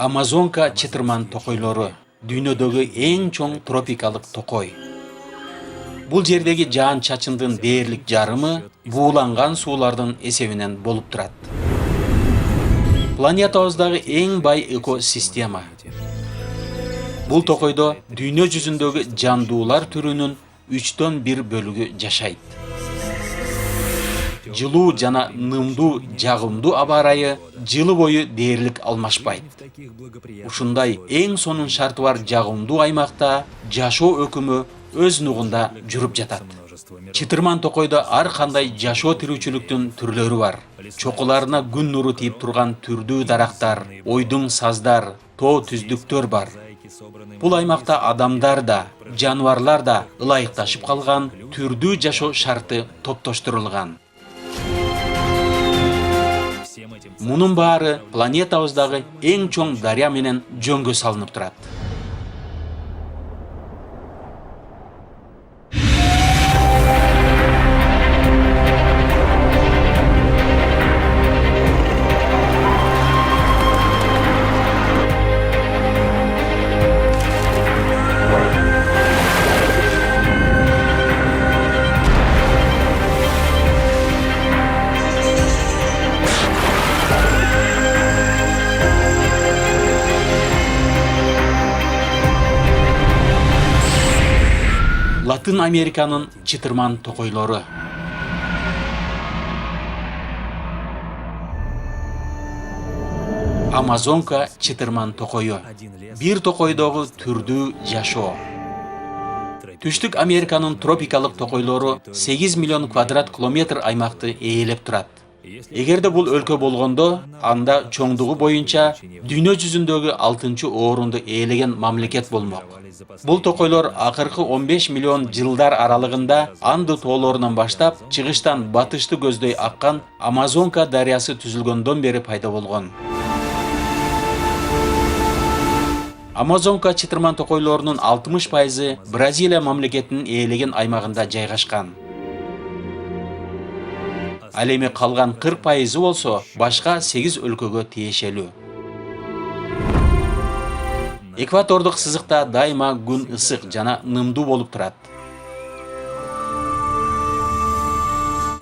Amazonka чытырман токойлору дүйнөдөгү эң чоң тропикалык токой. Бул жердеги жаан чачындын дээрлик жарымы бууланган суулардын эсебинен болуп турат. Планетабыздагы эң бай экосистема. Бул токойдо дүйнө жүзүндөгү жандуулар түрүнүн 1/3 бөлүгү жашайт. Жылуу жана нымдуу жагымдуу аба ырайы жылы бою дээрлик алмашпайт. Ушундай эң сонун шарты бар жагымдуу аймакта жашоо өкүмү өз нугунда жүрүп жатат. Чытырман токойдо ар кандай жашоо тирүүчүлүктүн түрлөрү бар. Чокуларына күн нуру тийип турган түрдүү дарактар, ойдуң саздар, тоо түздүктөр бар. Бул аймакта адамдар да, жаныбарлар да ылайыкташып калган, түрдүү жашоо шарты топтоштурулган. Мунун баары планетабыздагы эң чоң дарыя менен жөнгө салынып турат. Латын Американын чытырман токойлору. Амазонка чытырман токою. Бир токойдогу түрдүү жашоо. Түштүк Американын тропикалык токойлору 8 миллион квадрат километр аймакты ээлеп турат. Эгерде бул өлкө болгондо, анда чоңдугу боюнча дүйнө жүзүндөгү 6-орунду ээлеген мамлекет болмок. Бул токойлор акыркы 15 миллион жылдар аралыгында Анды тоолорунан баштап чыгыштан батышты көздөй аккан Амазонка дарыясы түзүлгөндөн бери пайда болгон. Амазонка чытырман токойлорунун 60% Бразилия мамлекетинин ээлеген аймагында жайгашкан. Ал эми калган 40% болсо башка 8 өлкөгө тиешелүү. Экватордук сызыкта дайыма күн ысык жана нымдуу болуп турат.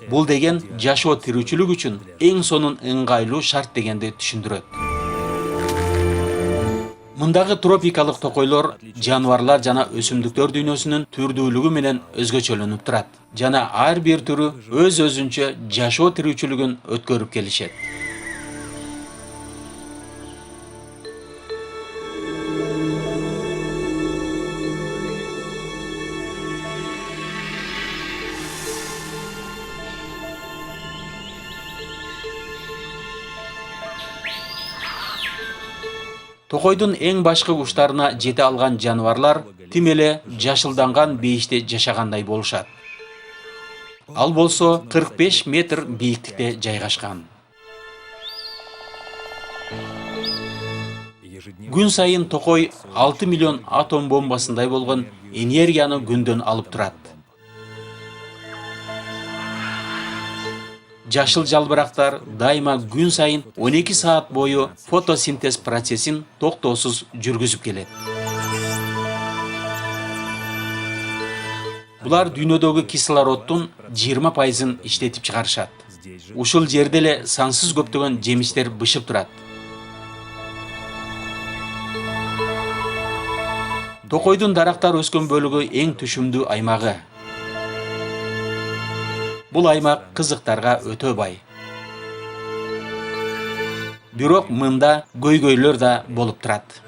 Бул деген жашоо тирүүчүлүк үчүн эң сонун ыңгайлуу шарт дегенди түшүндүрөт. Мындагы тропикалык токойлор жаныбарлар жана өсүмдүктөр дүйнөсүнүн түрдүүлүгү менен өзгөчөлөнүп турат жана ар бир түрү өз-өзүнчө жашоо тирүүчүлүгүн өткөрүп келишет. Токойдун эң башкы уштарына жете алган жаныбарлар тим эле жашылданган бейиште жашагандай болушат. Ал болсо 45 метр бийиктикте жайгашкан. Күн сайын токой 6 миллион атом бомбасындай болгон энергияны күндөн алып турат. Жашыл жалбырактар дайыма күн сайын 12 саат бою фотосинтез процессин токтоосуз жүргүзүп келет. Булар дүйнөдөгү кислороддун 20%-ын иштетип чыгарышат. Ушул жерде эле сансыз көптөгөн жемиштер бышып турат. Токойдун дарактар өскөн бөлүгү эң түшүмдүү аймагы. Бул аймак кызыктарга өтө бай. Бирок мында көйгөйлөр да болуп турат.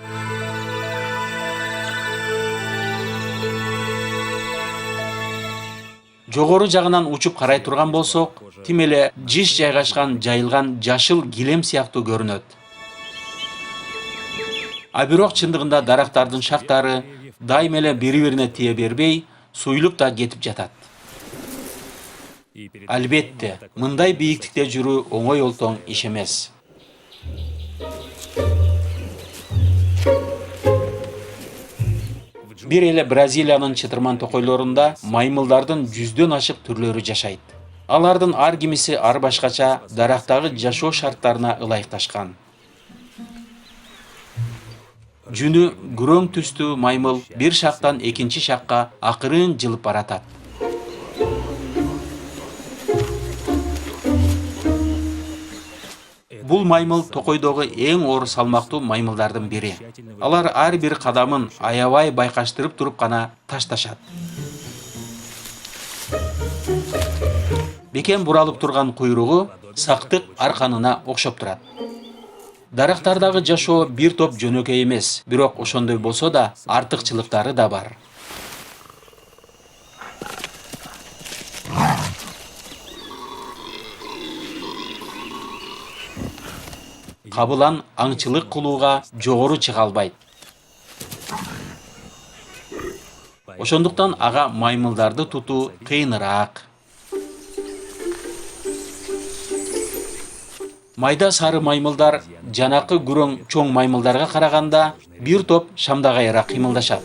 Жогору жагынан учуп карай турган болсок, тим эле жиш жайгашкан жайылган жашыл килем сыяктуу көрүнөт. А бирок чындыгында дарактардын шактары дайыма эле бири-бирине тие бербей, суюлуп да кетип жатат. Албетте, мындай бийиктикте жүрүү оңой олтоң иш эмес. Бир эле Бразилиянын чытырман токойлорунда маймылдардын 100дөн ашык түрлөрү жашайт. Алардын ар кимиси ар башкача дарактагы жашоо шарттарына ылайыкташкан. Жүнү күрөң түстүү маймыл бир шактан экинчи шакка акырын жылып баратат. Бул маймыл токойдогу эң оор салмактуу маймылдардын бири. Алар ар бир кадамын аябай байкаштырып туруп гана ташташат. Бекем буралып турган куйругу сактык арканына окшоп турат. Дарактардагы жашоо бир топ жөнөкөй эмес, бирок ошондой болсо да артыкчылыктары да бар. Кабылан аңчылык кылууга жогору чыга албайт. Ошондуктан ага маймылдарды тутуу кыйыныраак. Майда сары маймылдар жанакы күрөң чоң маймылдарга караганда бир топ шамдагайраак кыймылдашат.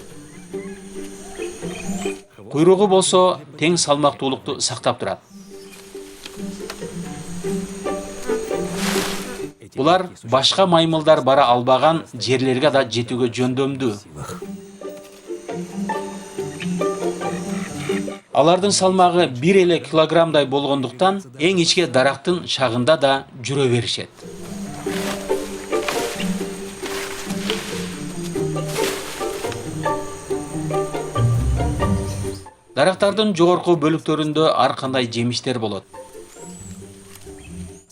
Куйругу болсо тең салмактуулукту сактап турат. Булар башка маймылдар бара албаган жерлерге да жетүүгө жөндөмдүү. Алардын салмагы 1 эле килограммдай болгондуктан эң ичке дарактын шагында да жүрө беришет. Дарактардын жогорку бөлүктөрүндө ар кандай жемиштер болот.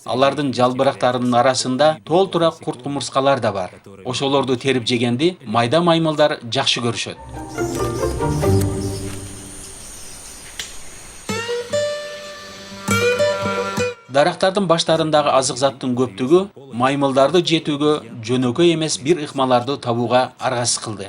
Алардын жалбырактарынын арасында толтура курт кумурскалар да бар. Ошолорду терип жегенди майда маймылдар жакшы көрүшөт. Дарактардын баштарындагы азык заттын көптүгү маймылдарды жетүүгө жөнөкөй эмес бир ыкмаларды табууга аргасыз кылды.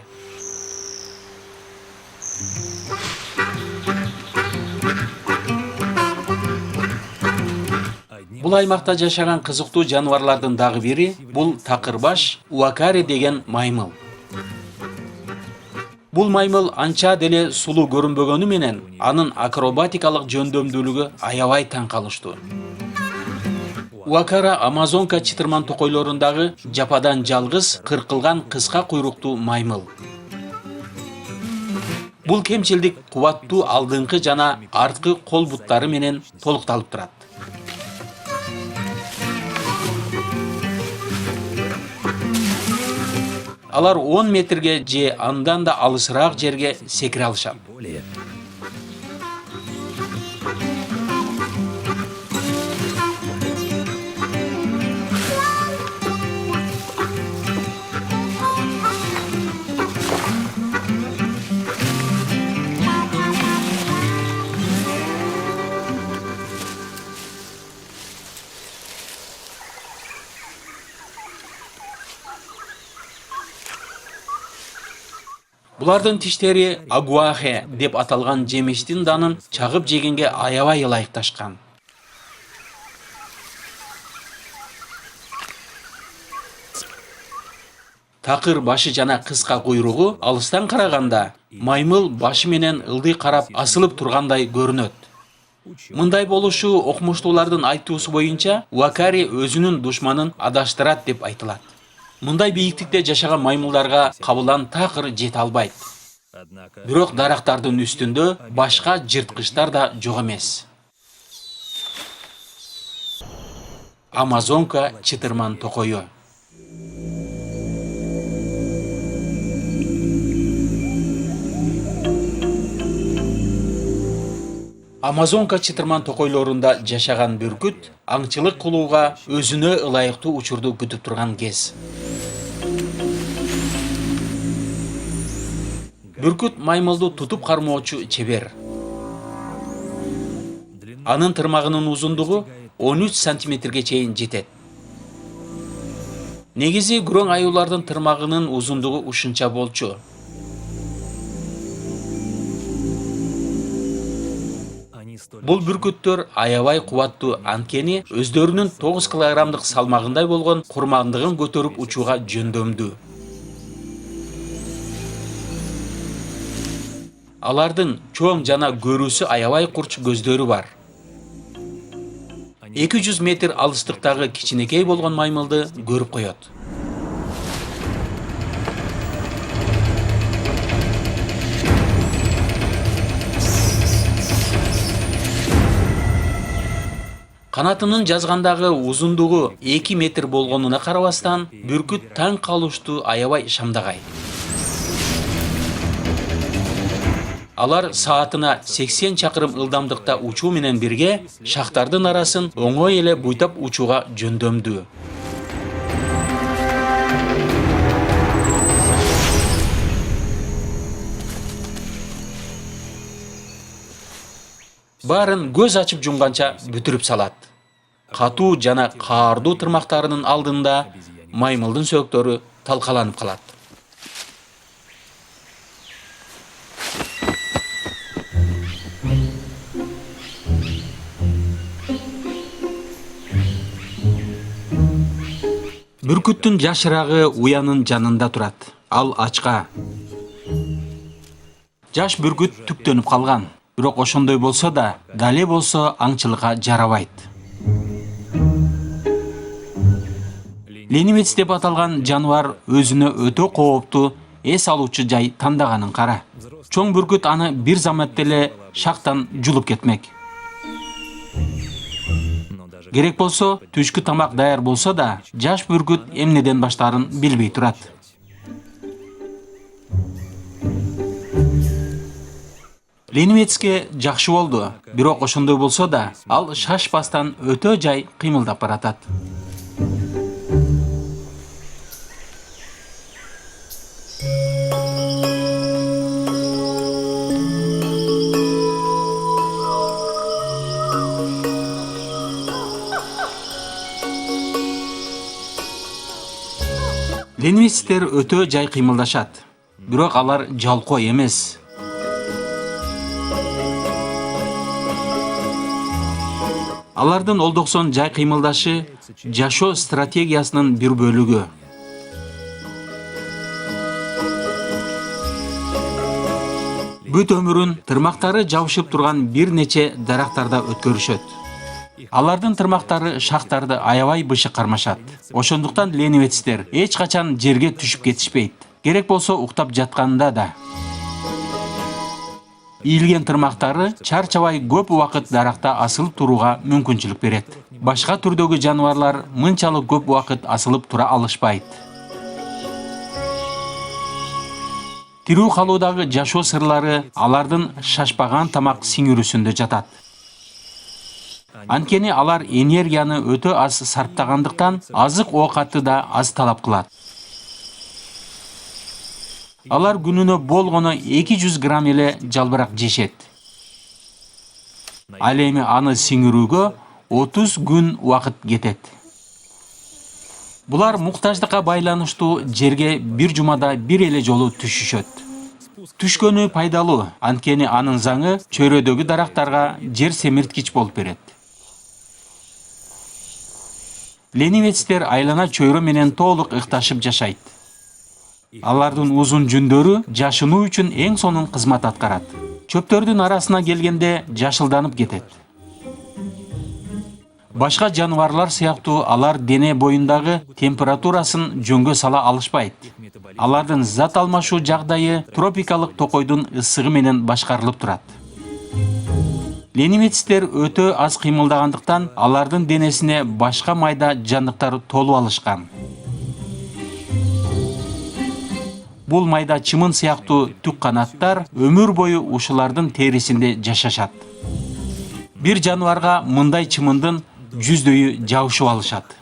Бул аймакта жашаган кызыктуу жаныбарлардын дагы бири бул такырбаш уакари деген маймыл. Бул маймыл анча деле сулуу көрүнбөгөнү менен анын акробатикалык жөндөмдүүлүгү аябай таң калыштуу. Уакара Амазонка чытырман токойлорундагы жападан жалгыз кыркылган кыска куйруктуу маймыл. Бул кемчилдик кубаттуу алдыңкы жана арткы кол буттары менен толукталып турат. Алар 10 метрге же андан да алысыраак жерге секире алышат. Булардын тиштери агуахе деп аталган жемиштин данын чагып жегенге аябай ылайыкташкан. Такыр башы жана кыска куйругу алыстан караганда маймыл башы менен ылдый карап асылып тургандай көрүнөт. Мындай болушу окумуштуулардын айтуусу боюнча Уакари өзүнүн душманын адаштырат деп айтылат. Мындай бийиктикте жашаган маймылдарга кабылан такыр жете албайт. Бирок дарактардын үстүндө башка жырткычтар да жок эмес. Амазонка чытырман токою. Амазонка чытырман токойлорунда жашаган бүркүт аңчылык кылууга өзүнө ылайыктуу учурду күтүп турган кез. Бүркүт маймылды тутуп кармоочу чебер. Анын тырмагынын узундугу 13 сантиметрге чейин жетет. Негизи күрөң аюулардын тырмагынын узундугу ушунча болчу. Бул бүркүттөр аябай кубаттуу, анткени өздөрүнүн 9 килограммдык салмагындай болгон курмандыгын көтөрүп учууга жөндөмдүү. Алардын чоң жана көрүүсү аябай курч көздөрү бар. 200 метр алыстыктагы кичинекей болгон маймылды көрүп коет. Канатынын жазгандагы узундугу 2 метр болгонуна карабастан, бүркүт таң калыштуу аябай шамдагай. Алар саатына 80 чакырым ылдамдыкта учуу менен бирге шактардын арасын оңой эле буйтап учууга жөндөмдүү. Барын көз ачып жумганча бүтүрүп салат. Катуу жана каардуу тырмактарынын алдында маймылдын сөөктөрү талкаланып калат. Бүркүттүн жашырагы уянын жанында турат. Ал ачка. Жаш бүркүт түктөнүп калган. Бирок ошондой болсо да, дале болсо аңчылыкка жарабайт. Ленивец деп аталган жаныбар өзүнө өтө кооптуу эс алуучу жай тандаганын кара. Чоң бүркүт аны бир заматта эле шактан жулуп кетмек. Керек болсо, түшкү тамак даяр болсо да, жаш бүркүт эмнеден баштаарын билбей турат. Ленивецке жакшы болду, бирок ошондой болсо да, ал шашпастан өтө жай кыймылдап баратат. Ленивецтер өтө жай кыймылдашат, бирок алар жалкоо эмес. Алардын олдоксон жай кыймылдашы жашоо стратегиясынын бир бөлүгү. Бүт өмүрүн тырмактары жабышып турган бир нече дарактарда өткөрүшөт. Алардын тырмактары шактарды аябай бышык кармашат. Ошондуктан ленивецтер эч качан жерге түшүп кетишпейт. Керек болсо уктап жатканда да. Ийилген тырмактары чарчабай көп убакыт даракта асылып турууга мүмкүнчүлүк берет. Башка түрдөгү жаныбарлар мынчалык көп убакыт асылып тура алышпайт. Тирүү калуудагы жашоо сырлары алардын шашпаган тамак сиңирүүсүндө жатат. Анткени алар энергияны өтө аз сарптагандыктан азык оокатты да аз талап кылат. Алар күнүнө болгону 200 грамм эле жалбырак жешет. Ал эми аны сиңирүүгө 30 күн убакыт кетет. Булар муктаждыкка байланыштуу жерге бир жумада бир эле жолу түшүшөт. Түшкөнү пайдалуу, анткени анын заңы чөйрөдөгү дарактарга жер семирткич болуп берет. Ленивецтер айлана чөйрө менен толук ыкташып жашайт. Алардын узун жүндөрү жашынуу үчүн эң сонун кызмат аткарат. Чөптөрдүн арасына келгенде жашылданып кетет. Башка жаныбарлар сыяктуу алар дене боюндагы температурасын жөнгө сала алышпайт. Алардын зат алмашуу жагдайы тропикалык токойдун ысыгы менен башкарылып турат. Ленивецтер өтө аз кыймылдагандыктан алардын денесине башка майда жандыктар толуп алышкан. Бул майда чымын сыяктуу түк канаттар өмүр бою ушулардын терисинде жашашат. Бир жаныбарга мындай чымындын жүздөйү жабышып алышат.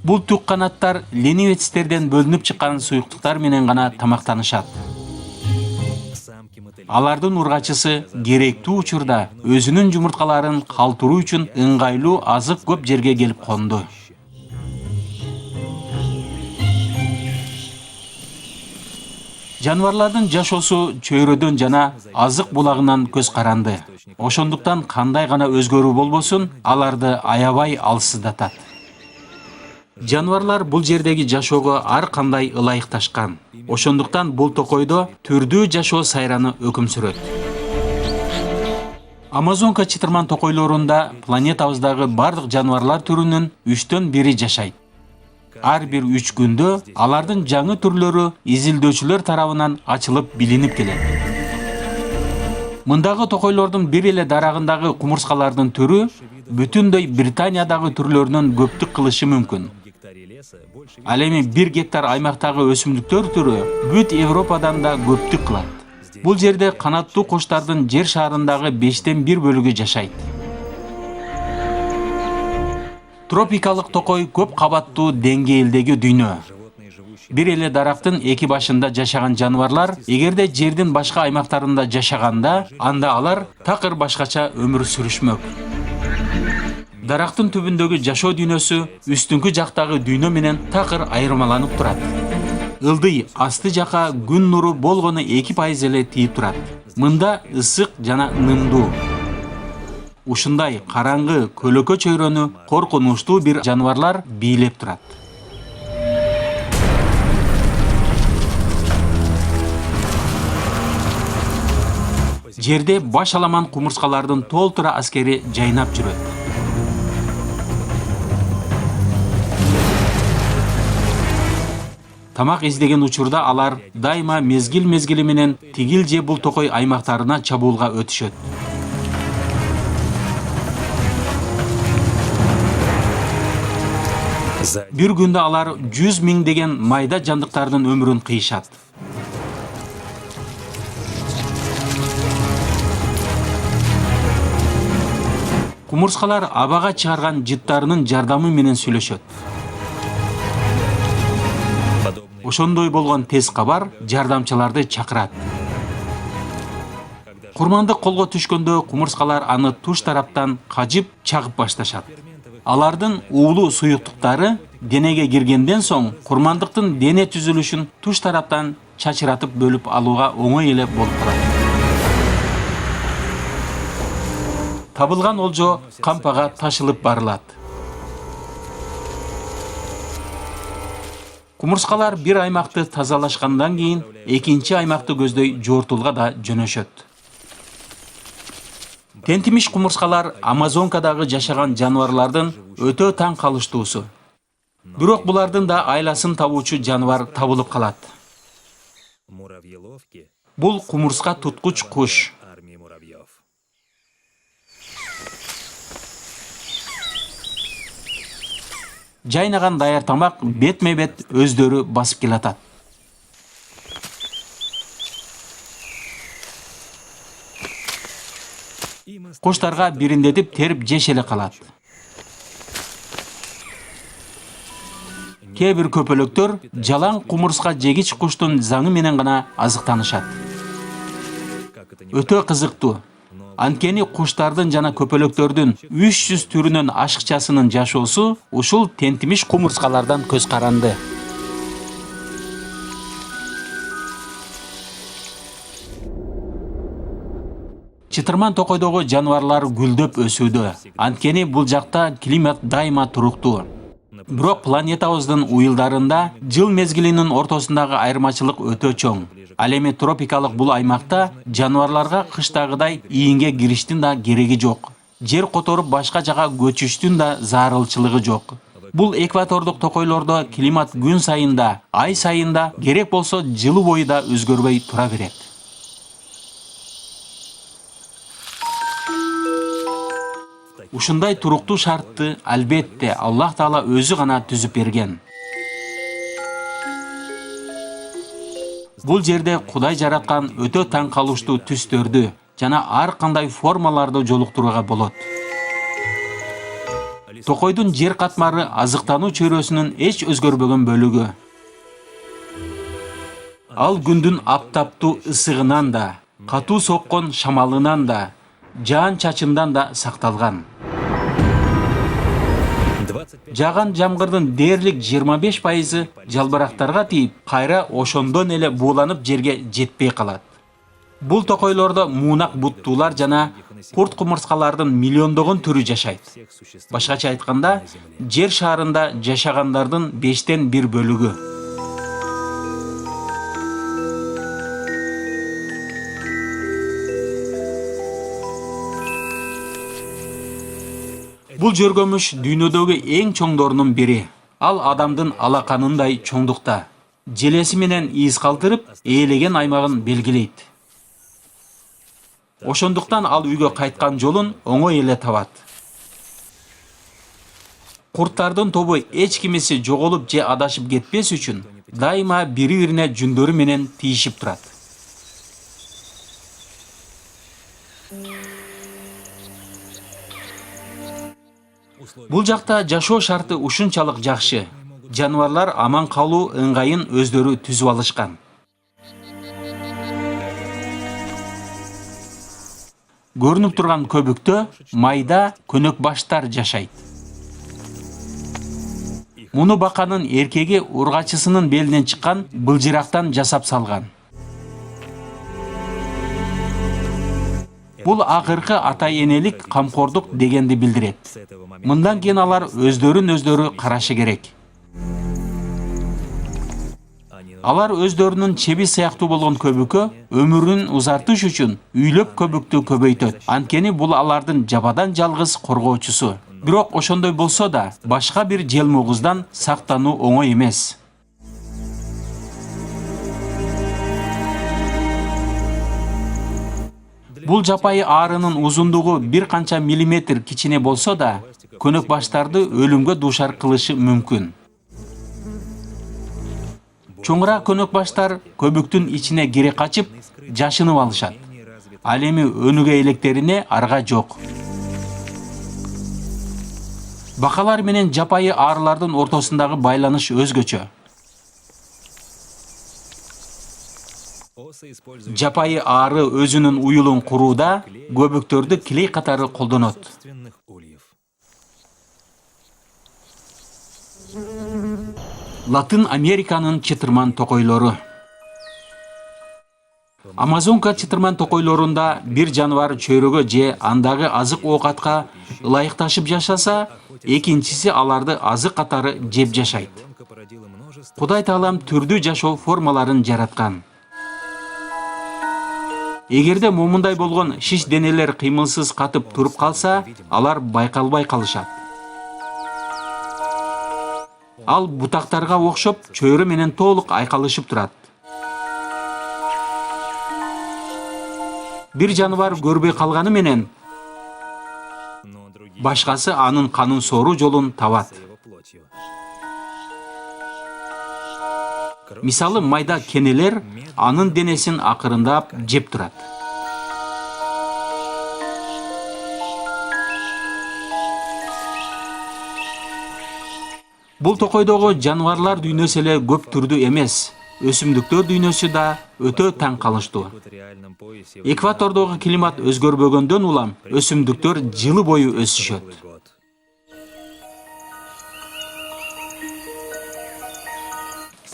Бул түк канаттар ленивецтерден бөлүнүп чыккан суюктуктар менен гана тамактанышат. Алардын ургачысы керектүү учурда өзүнүн жумурткаларын калтыруу үчүн ыңгайлуу азык көп жерге келип конду. Жаныбарлардын жашоосу чөйрөдөн жана азык булагынан көз каранды. Ошондуктан кандай гана өзгөрүү болбосун, аларды аябай алсыздатат. Жаныбарлар бул жердеги жашоого ар кандай ылайыкташкан. Ошондуктан бул токойдо түрдүү жашоо сайраны өкүм сүрөт. Амазонка чытырман токойлорунда планетабыздагы бардык жаныбарлар түрүнүн 3төн 1 жашайт. Ар бир 3 күндө алардын жаңы түрлөрү изилдөөчүлөр тарабынан ачылып билинип келет. Мындагы токойлордун бир эле дарагындагы кумурскалардын түрү бүтүндөй Британиядагы түрлөрүнөн көптүк кылышы мүмкүн. Ал эми 1 гектар аймактагы өсүмдүктөр түрү бүт Европадан да көптүк кылат. Бул жерде канаттуу куштардын жер шарындагы 5тен 1 бөлүгү жашайт. Тропикалык токой көп кабаттуу деңгээлдеги дүйнө. Бир эле дарактын эки башында жашаган жаныбарлар эгерде жердин башка аймактарында жашаганда, анда алар такыр башкача өмүр сүрүшмөк. Дарактын түбүндөгү жашоо дүйнөсү үстүңкү жактагы дүйнө менен такыр айырмаланып турат. Ылдый асты жака күн нуру болгону 2% эле тийип турат. Мында ысык жана нымдуу. Ушундай караңгы көлөкө чөйрөнү коркунучтуу бир жаныбарлар бийлеп турат. Жерде баш аламан кумурскалардын толтура аскери жайнап жүрөт. Тамак издеген учурда алар дайыма мезгил менен тигил же бул токой аймактарына чабуулга өтүшөт. Бир күндө алар 100 000 деген майда жандыктардын өмүрүн кыйшат. Кумурскалар абага чыгарган жыттарынын жардамы менен сүйлөшөт. Ошондой болгон тез кабар жардамчыларды чакырат. Курмандык колго түшкөндө кумурскалар аны туш тараптан кажып чагып башташат. Алардын уулуу суюктуктары денеге киргенден соң курмандыктын дене түзүлүшүн туш тараптан чачыратып бөлүп алууга оңой эле болуп калат. Табылган олжо кампага ташылып барылат. Кумурскалар бир аймакты тазалашкандан кийин экинчи аймакты көздөй жортулга да жөнөшөт. Тентимиш кумурскалар Амазонкадагы жашаган жаныбарлардын өтө таң калыштуусу. Бирок булардын да айласын табуучу жаныбар табылып калат. Бул кумурска туткуч куш. Жайнаган даяр тамак бетме-бет өздөрү басып келатат. Куштарга бириндетип терип жеш эле калат. Кээ бир көпөлөктөр жалаң кумурска жегич куштун заңы менен гана азыктанышат. Өтө кызыктуу. Анткени куштардын жана көпөлөктөрдүн 300 түрүнөн ашыкчасынын жашоосу ушул тентимиш кумурскалардан көз каранды. Чытырман токойдогу жаныбарлар гүлдөп өсүүдө. Анткени бул жакта климат дайыма туруктуу. Бирок планетабыздын уюлдарында жыл мезгилинин ортосундагы айырмачылык өтө чоң. Ал эми тропикалык бул аймакта жаныбарларга кыштагыдай ийинге кириштин да кереги жок. Жер которуп башка жака көчүштүн да зарылчылыгы жок. Бул экватордук токойлордо климат күн сайында, ай сайында, керек болсо жылы бою да өзгөрбөй тура берет. Ушундай туруктуу шартты албетте Аллах Таала өзү гана түзүп берген. Бул жерде Кудай жараткан өтө таң калыштуу түстөрдү жана ар кандай формаларды жолуктурууга болот. Токойдун жер катмары азыктануу чөйрөсүнүн эч өзгөрбөгөн бөлүгү. Ал күндүн аптаптуу ысыгынан да, катуу соккон шамалынан да, жаан чачындан да сакталган. Жаган жамгырдын дээрлик 25% жалбырактарга тийип, кайра ошондон эле бууланып жерге жетпей калат. Бул токойлордо муунак буттуулар жана курт кумурскалардын миллиондогон түрү жашайт. Башкача айтканда, жер шарында жашагандардын 5тен 1 бөлүгү. Бул жөргөмүш дүйнөдөгү эң чоңдорунун бири. Ал адамдын алаканындай чоңдукта. Желеси менен из калтырып, ээлеген аймагын белгилейт. Ошондуктан ал үйгө кайткан жолун оңой эле табат. Курттардын тобу эч кимиси жоголуп же адашып кетпес үчүн дайыма бири-бирине жүндөрү менен тийишип турат. Бул жакта жашоо шарты ушунчалык жакшы. Жаныбарлар аман калуу ыңгайын өздөрү түзүп алышкан. Көрүнүп турган көбүктө майда көнөк баштар жашайт. Муну баканын эркеги ургачысынын белинен чыккан былжырактан жасап салган. Бул акыркы ата-энелик камкордук дегенди билдирет. Мындан кийин алар өздөрүн карашы керек. Алар өздөрүнүн чеби сыяктуу болгон көбүккө өмүрүн узартыш үчүн үйлөп көбүктү көбөйтөт. Анткени бул алардын жабадан жалгыз коргоочусу. Бирок ошондой болсо да, башка бир желмугуздан сактануу оңой эмес. Бул жапайы арынын узундугу бир канча миллиметр кичине болсо да, көнөк баштарды өлүмгө дуушар кылышы мүмкүн. Чоңураак көнөк баштар көбүктүн ичине кире качып, жашынып алышат. Ал эми өнүгө электерине арга жок. Бакалар менен жапайы арылардын ортосундагы байланыш өзгөчө. Жапайы ары өзүнүн уюлун курууда көбүктөрдү клей катары колдонот. Латын Американын чытырман токойлору. Амазонка чытырман токойлорунда бир жаныбар чөйрөгө же андагы азык оокатка ылайыкташып жашаса, экинчиси аларды азык катары жеп жашайт. Кудай Таалам түрдүү жашоо формаларын жараткан. Эгерде момундай болгон шиш денелер кыймылсыз катып туруп калса, алар байкалбай калышат. Ал бутактарга окшоп, чөйрө менен толук айкалышып турат. Бир жаныбар көрбөй калганы менен, башкасы анын канын сооруу жолун табат. Мисалы, майда кенелер анын денесин акырындап жеп турат. Бул токойдогу жаныбарлар дүйнөсү эле көп түрдүү эмес, өсүмдүктөр дүйнөсү да өтө таң калыштуу. Экватордогу климат өзгөрбөгөндөн улам өсүмдүктөр жылы бою өсүшөт.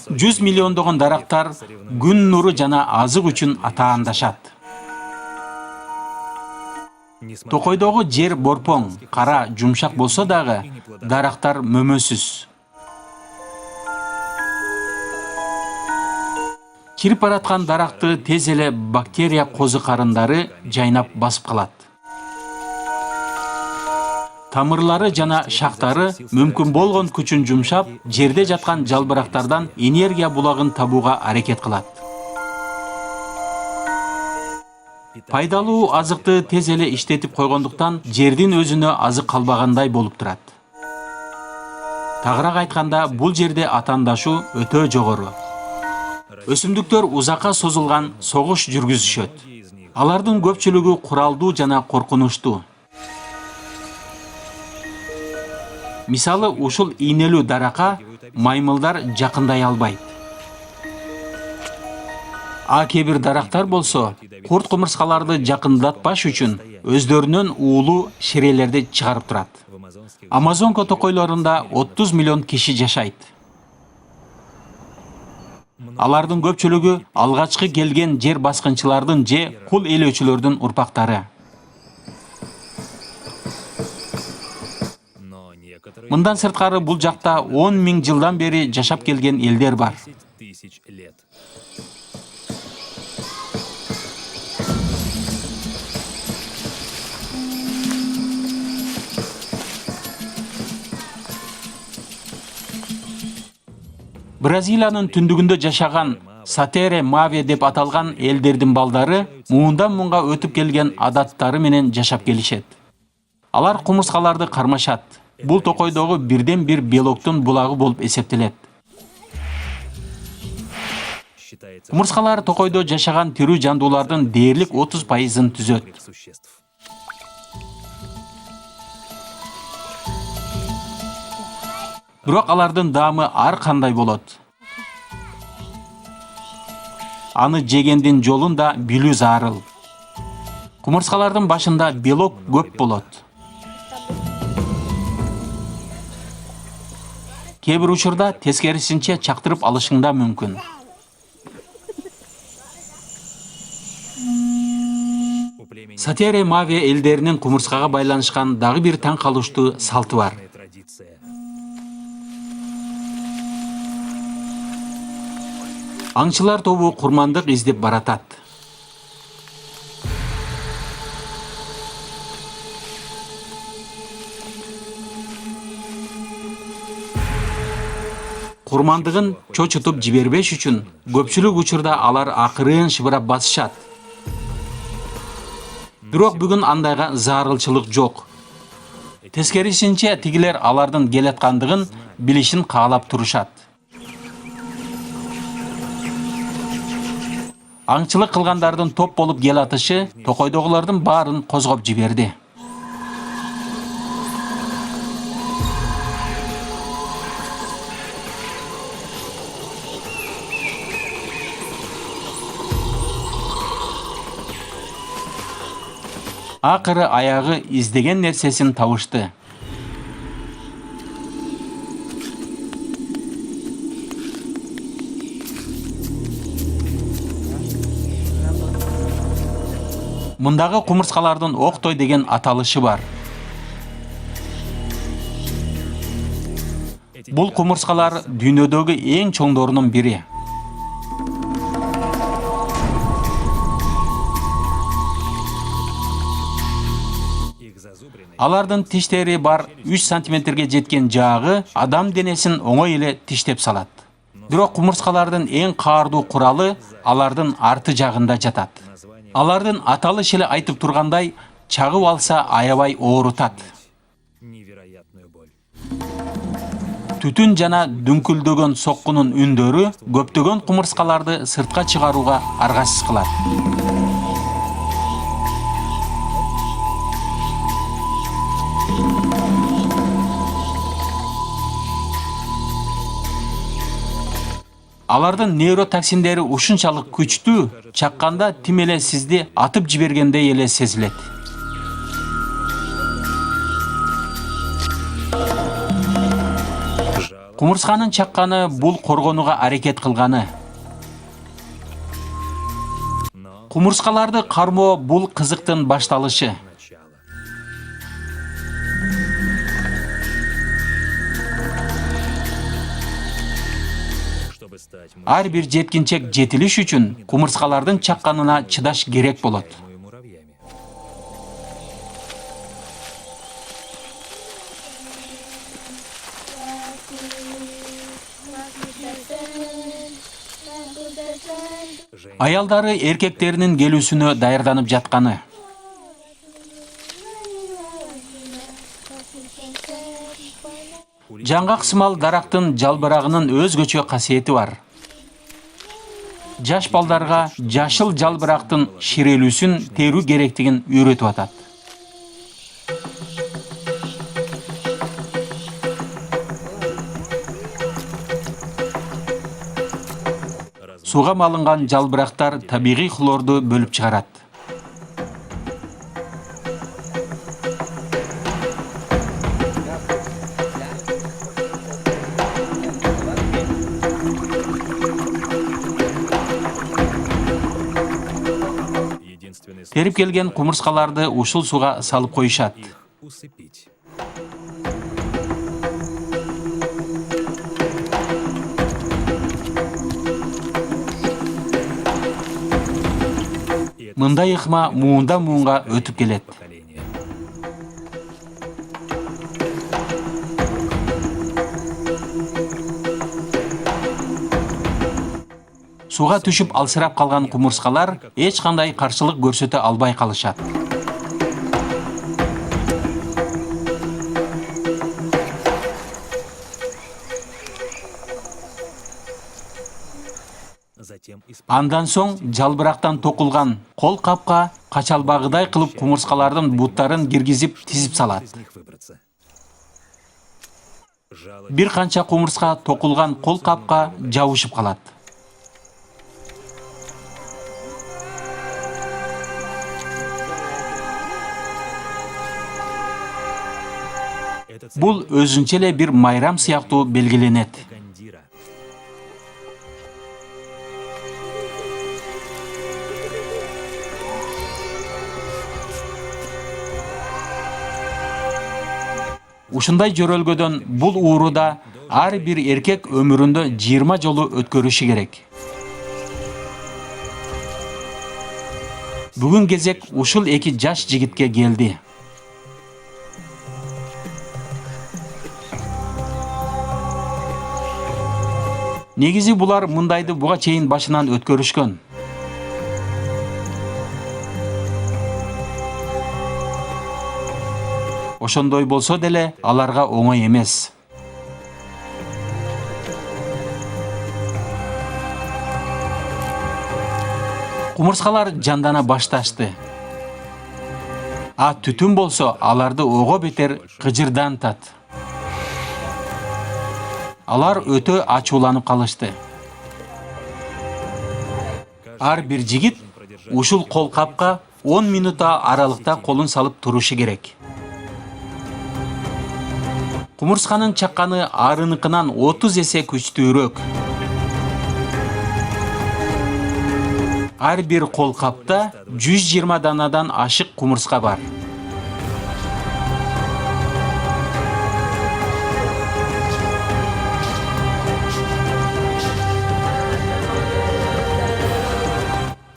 100 миллиондогон дарактар күн нуру жана азык үчүн атаандашат. Токойдогу жер борпоң, кара, жумшак болсо дагы, дарактар мөмөсүз. Чирип бараткан даракты тез эле бактерия козу карындары жайнап басып калат. Тамырлары жана шактары мүмкүн болгон күчүн жумшап, жерде жаткан жалбырактардан энергия булагын табууга аракет кылат. Пайдалуу азыкты тез эле иштетип койгондуктан жердин өзүнө азык калбагандай болуп турат. Тагыраак айтканда, бул жерде атаандашуу өтө жогору. Өсүмдүктөр узакка созулган согуш жүргүзүшөт. Алардын көпчүлүгү куралдуу жана коркунучтуу. Мисалы, ушул ийнелүү даракка маймылдар жакындай албайт. Кээ бир дарактар болсо, курт кумурскаларды жакындатпаш үчүн өздөрүнөн уулуу ширелерди чыгарып турат. Амазонка токойлорунда 30 миллион киши жашайт. Алардын көпчүлүгү алгачкы келген жер баскынчылардын же кул ээлөөчүлөрдүн урпактары. Мындан сырткары бул жакта 10 000 жылдан бери жашап келген элдер бар. Бразилиянын түндүгүндө жашаган Сатере Маве деп аталган элдердин балдары муундан муунга өтүп келген адаттары менен жашап келишет. Алар кумурскаларды кармашат. Бул токойдогу бирден бир белоктун булагы болуп эсептелет. Кумурскалар токойдо жашаган тирүү жандуулардын дээрлик 30%-ын түзөт. Бирок алардын даамы ар кандай болот. Аны жегендин жолун да билүү зарыл. Кумурскалардын башында белок көп болот. Кээ бир учурда тескерисинче чактырып алышың да мүмкүн. Сатере Маве элдеринин кумурскага байланышкан дагы бир таң калыштуу салты бар. Аңчылар тобу курмандык издеп баратат. Курмандыгын чочутуп жибербеш үчүн көпчүлүк учурда алар акырын шыбырап басышат. Бирок бүгүн андайга зарылчылык жок. Тескерисинче тигилер алардын келаткандыгын билишин каалап турушат. Аңчылык кылгандардын топ болуп келатышы токойдогулардын баарын козгоп жиберди. Акыры аягы издеген нерсесин табышты. Мындагы кумурскалардын октой деген аталышы бар. Бул кумурскалар дүйнөдөгү эң чоңдорунун бири. Алардын тиштери бар 3 сантиметрге жеткен жаагы адам денесин оңой эле тиштеп салат. Бирок кумурскалардын эң каардуу куралы алардын арты жагында жатат. Алардын аталышы эле айтып тургандай, чагып алса аябай оорутат. Түтүн жана дүңкүлдөгөн соккунун үндөрү көптөгөн кумурскаларды сыртка чыгарууга аргасыз кылат. Алардын нейротоксиндери ушунчалык күчтүү, чакканда тим эле сизди атып жибергендей эле сезилет. Кумурсканын чакканы бул коргонууга аракет кылганы. Кумурскаларды кармоо бул кызыктын башталышы. Ар бир жеткинчек жетилиш үчүн кумурскалардын чакканына чыдаш керек болот. Аялдары эркектеринин келүүсүнө даярданып жатканы. Жаңгак сымал дарактын жалбырагынын өзгөчө касиети бар. Жаш балдарга жашыл жалбырактын ширелүүсүн терүү керектигин үйрөтүп атат. Суга малынган жалбырактар табигый хлорду бөлүп чыгарат. Терип келген кумурскаларды ушул суга салып коюшат. Мындай ыкма муундан муунга өтүп келет. Суга түшүп алсырап калган кумурскалар эч кандай каршылык көрсөтө албай калышат. Андан соң жалбырактан токулган кол капка качалбагыдай кылып кумурскалардын буттарын киргизип тизип салат. Бир канча кумурска токулган кол капка жабышып калат. Бул өзүнчө эле бир майрам сыяктуу белгиленет. Ушундай жөрөлгөдөн бул ууруда ар бир эркек өмүрүндө 20 жолу өткөрүшү керек. Бүгүн кезек ушул эки жаш жигитке келди. Негизи булар мындайды буга чейин башынан өткөрүшкөн. Ошондой болсо деле аларга оңой эмес. Кумурскалар жандана башташты. А түтүн болсо аларды ого бетер кыжырдантат. Алар өтө ачууланып калышты. Ар бир жигит ушул кол капка 10 минутта аралыкта колун салып турушу керек. Кумурсканын чакканы арыныкынан 30 эсе күчтүүрөөк. Ар бир кол капта 120 данадан ашык кумурска бар.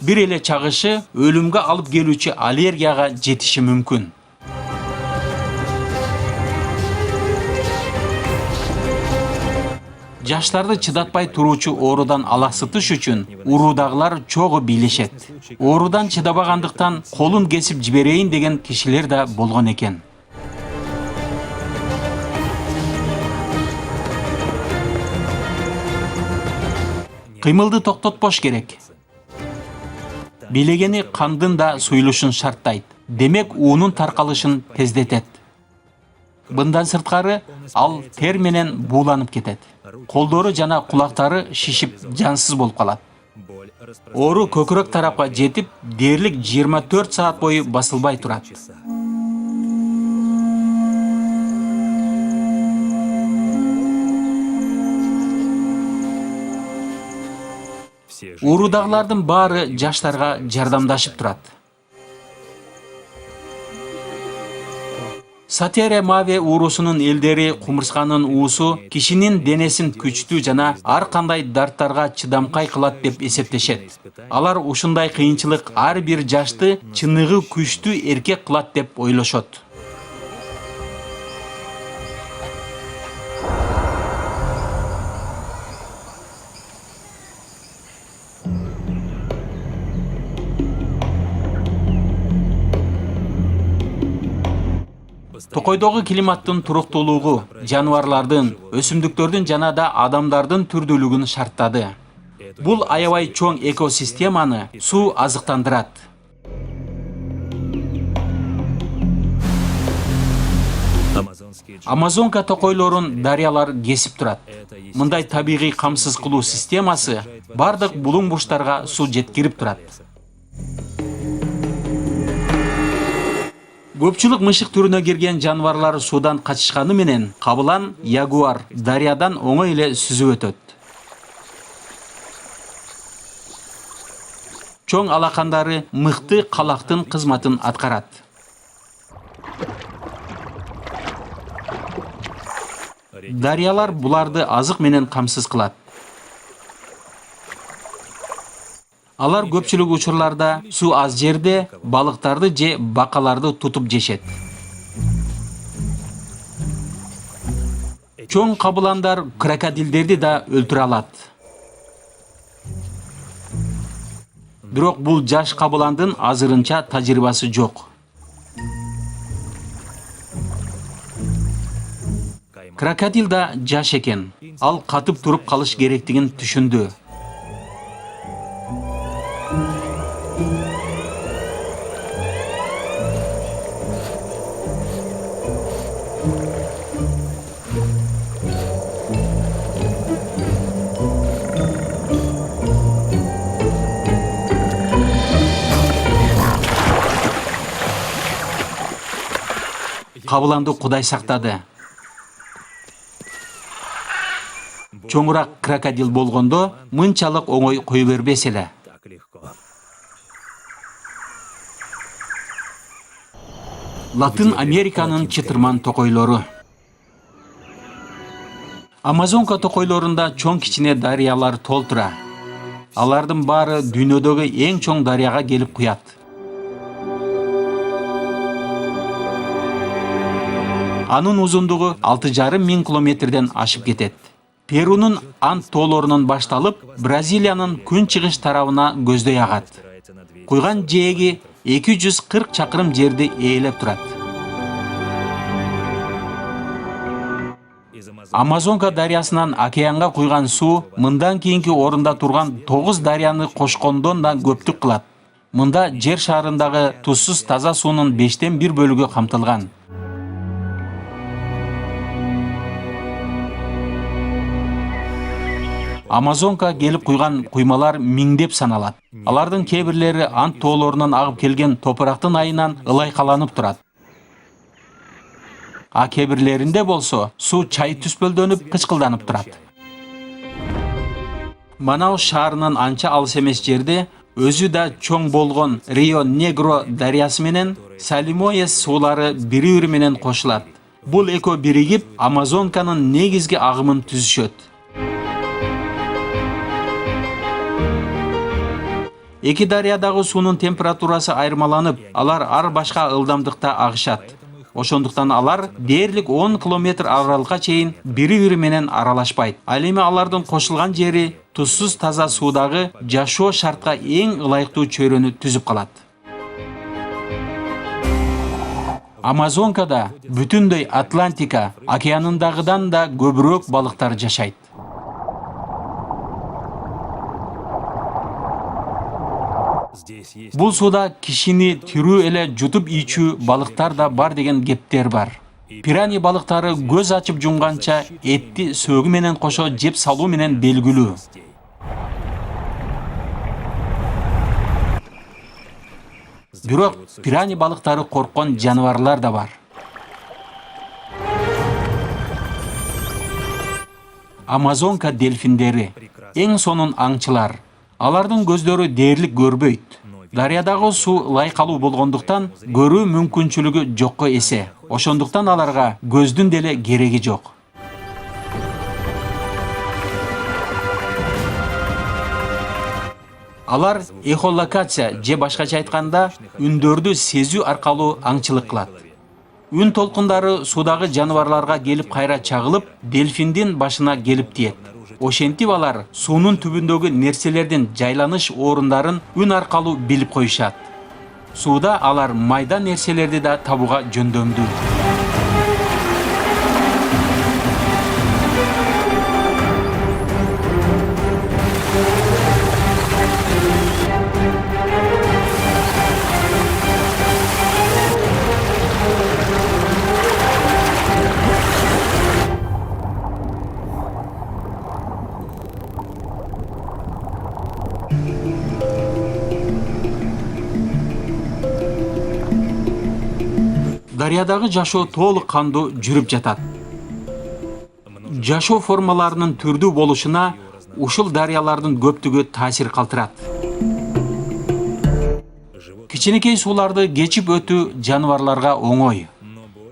Бир эле чагышы өлүмгө алып келүүчү аллергияга жетиши мүмкүн. Жаштарды чыдатпай туруучу оорудан алаксытыш үчүн уурудагылар чогуу бийлешет. Оорудан чыдабагандыктан колун кесип жиберейин деген кишилер да болгон экен. Кыймылды токтотпош керек. Билегени кандын да суюлушун шарттайт. Демек уунун таркалышын тездетет. Мындан сырткары ал тер менен бууланып кетет. Колдору жана кулактары шишип жансыз болуп калат. Оору көкүрөк тарапка жетип, дээрлик 24 саат бою басылбай турат. Уурудагылардын баары жаштарга жардамдашып турат. Сатере Маве уурусунун элдери кумурсканын уусу кишинин денесин күчтүү жана ар кандай дарттарга чыдамкай кылат деп эсептешет. Алар ушундай кыйынчылык ар бир жашты чыныгы күчтүү эркек кылат деп ойлошот. Токойдогу климаттын туруктуулугу жаныбарлардын, өсүмдүктөрдүн жана да адамдардын түрдүүлүгүн шарттады. Бул аябай чоң экосистеманы суу азыктандырат. Амазонка токойлорун дарыялар кесип турат. Мындай табигый камсыз кылуу системасы бардык булуң буштарга суу жеткирип турат. Көпчүлүк мышык түрүнө кирген жаныбарлар суудан качышканы менен кабылан ягуар дарыядан оңой эле сүзүп өтөт. Чоң алакандары мыкты калактын кызматын аткарат. Дарыялар буларды азык менен камсыз кылат. Алар көпчүлүк учурларда суу аз жерде балыктарды же бакаларды тутуп жешет. Чоң кабыландар крокодилдерди да өлтүрө алат. Бирок бул жаш кабыландын азырынча тажрыйбасы жок. Крокодил да жаш экен. Ал катып туруп калыш керектигин түшүндү. Кабыланды Кудай сактады. Чоңураак крокодил болгондо мынчалык оңой кое бербес эле. Латын Американын чытырман токойлору. Амазонка токойлорунда чоң кичине дарыялар толтура. Алардын баары дүйнөдөгү эң чоң дарыяга келип куят. Анын узундугу 6,5 километрден ашып кетет. Перунун Анд тоолорунан башталып, Бразилиянын күн-чыгыш тарабына көздөй агат. Куйган жээги 240 чакырым жерди ээлеп турат. Амазонка дарыясынан океанга куйган суу мындан кийинки орунда турган 9 дарыяны кошкондон да көптүк кылат. Мында жер шарындагы тузсуз таза суунун 5тен 1 бөлүгү камтылган. Амазонка келип куйган куймалар миңдеп саналат. Алардын кээ бирлери Анд тоолорунан агып келген топурактын айынан ылайкаланып турат. А кээ бирлеринде болсо суу чай түспөлдөнүп кычкылданып турат. Манаус шаарынан анча алыс эмес жерде өзү да чоң болгон Рио-Негро дарыясы менен Салимоес суулары бири-бири менен кошулат. Бул экөө биригип Амазонканын негизги агымын түзүшөт. Эки дарыядагы суунун температурасы айырмаланып, алар ар башка ылдамдыкта агышат. Ошондуктан алар дээрлик 10 километр аралыкка чейин бири-бири менен аралашпайт. Ал эми алардын кошулган жери тузсуз таза суудагы жашоо шартка эң ылайыктуу чөйрөнү түзүп калат. Амазонкада бүтүндөй Атлантика океанындагыдан да көбүрөөк балыктар жашайт. Бул сууда кишини тирүү эле жутуп ичүү балыктар да бар деген кептер бар. Пирани балыктары көз ачып жумганча этти сөөгү менен кошо жеп салуу менен белгилүү. Бирок пирани балыктары корккон жаныбарлар да бар. Амазонка дельфиндери эң сонун аңчылар. Алардын көздөрү дээрлик көрбөйт. Дарыядагы суу лайкалуу болгондуктан көрүү мүмкүнчүлүгү жокко эсе. Ошондуктан аларга көздүн деле кереги жок. Алар эхолокация же башкача айтканда үндөрдү сезүү аркылуу аңчылык кылат. Үн толкундары суудагы жаныбарларга келип кайра чагылып, дельфиндин башына келип тиет. Ошентип алар суунун түбүндөгү нерселердин жайланыш орундарын үн аркылуу билип коюшат. Сууда алар майда нерселерди да табууга жөндөмдүү. Дарыядагы жашоо толук кандуу жүрүп жатат. Жашоо формаларынын түрдүү болушуна ушул дарыялардын көптүгү таасир калтырат. Кичинекей сууларды кечип өтүү жаныбарларга оңой.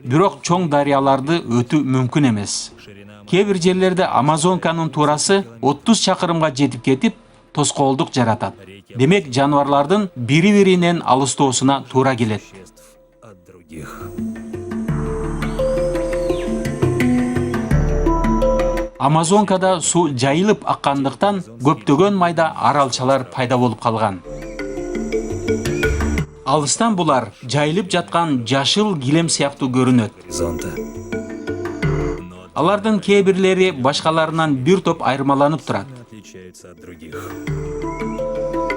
Бирок чоң дарыяларды өтүү мүмкүн эмес. Кээ бир жерлерде Амазонканын туурасы 30 чакырымга жетип кетип, тоскоолдук жаратат. Демек жаныбарлардын бири-биринен алыстоосуна туура келет. Амазонкада суу жайылып аккандыктан көптөгөн майда аралчалар пайда болуп калган. Алыстан булар жайылып жаткан жашыл килем сыяктуу көрүнөт. Алардын кээ бирлери башкаларынан бир топ айырмаланып турат.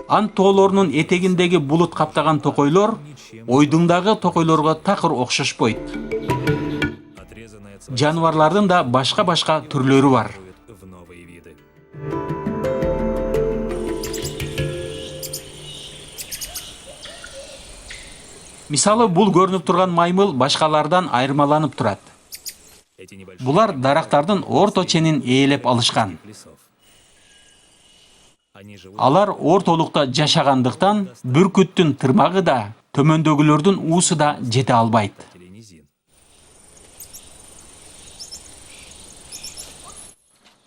Ан тоолорунун этегиндеги булут каптаган токойлор ойдуңдагы токойлорго такыр окшошпойт. Жаныбарлардын да башка түрлөрү бар. Мисалы, бул көрүнүп турган маймыл башкалардан айырмаланып турат. Булар дарактардын орто ченин ээлеп алышкан. Алар ортолукта жашагандыктан бүркүттүн тырмагы да, төмөндөгүлөрдүн уусу да жете албайт.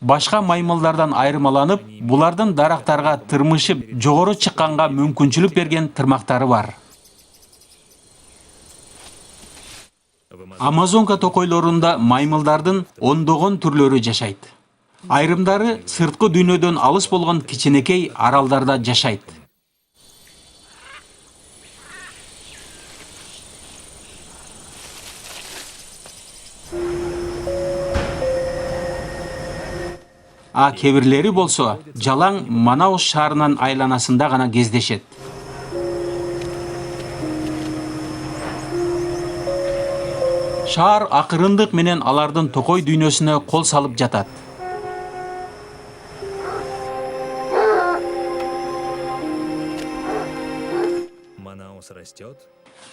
Башка маймылдардан айырмаланып, булардын дарактарга тырмышып жогору чыкканга мүмкүнчүлүк берген тырмактары бар. Амазонка токойлорунда маймылдардын ондогон түрлөрү жашайт. Айрымдары сырткы дүйнөдөн алыс болгон кичинекей аралдарда жашайт. Кээ бирлери болсо жалаң Манаус шаарынын айланасында гана кездешет. Шаар акырындык менен алардын токой дүйнөсүнө кол салып жатат.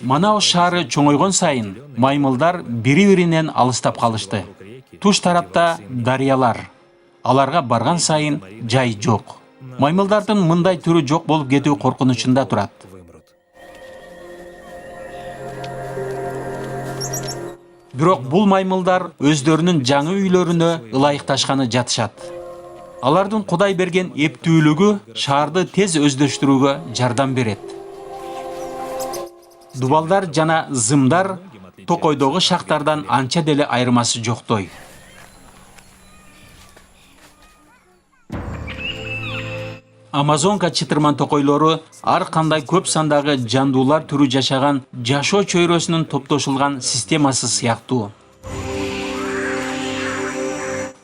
Манаус шаары чоңойгон сайын маймылдар бири-биринен алыстап калышты. Туш тарапта дарыялар. Аларга барган сайын жай жок. Маймылдардын мындай түрү жок болуп кетүү коркунучунда турат. Бирок бул маймылдар өздөрүнүн жаңы үйлөрүнө ылайыкташканы жатышат. Алардын Кудай берген эптүүлүгү шаарды тез өздөштүрүүгө жардам берет. Дубалдар жана зымдар токойдогу шактардан анча деле айырмасы жоктой. Амазонка чытырман токойлору ар кандай көп сандагы жандуулар түрү жашаган жашоо чөйрөсүнүн топтошулган системасы сыяктуу.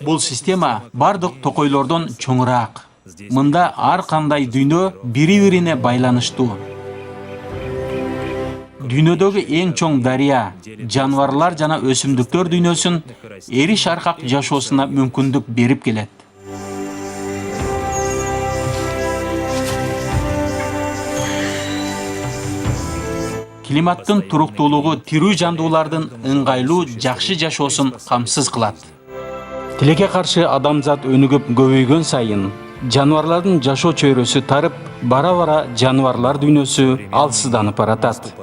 Бул система бардык токойлордон чоңураак. Мында ар кандай дүйнө бири-бирине байланыштуу. Дүйнөдөгү эң чоң дарыя, жаныбарлар жана өсүмдүктөр дүйнөсүн эриш аркак жашоосуна мүмкүндүк берип келет. Климаттын туруктуулугу тирүү жандуулардын ыңгайлуу жакшы жашоосун камсыз кылат. Тилекке каршы адамзат өнүгүп көбөйгөн сайын жаныбарлардын жашоо чөйрөсү тарып, бара-бара жаныбарлар дүйнөсү алсызданып баратат.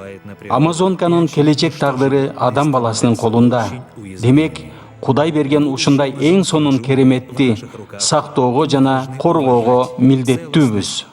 Амазонканын келечек тагдыры адам баласынын колунда. Демек, Кудай берген ушундай эң сонун кереметти сактоого жана коргоого милдеттүүбүз.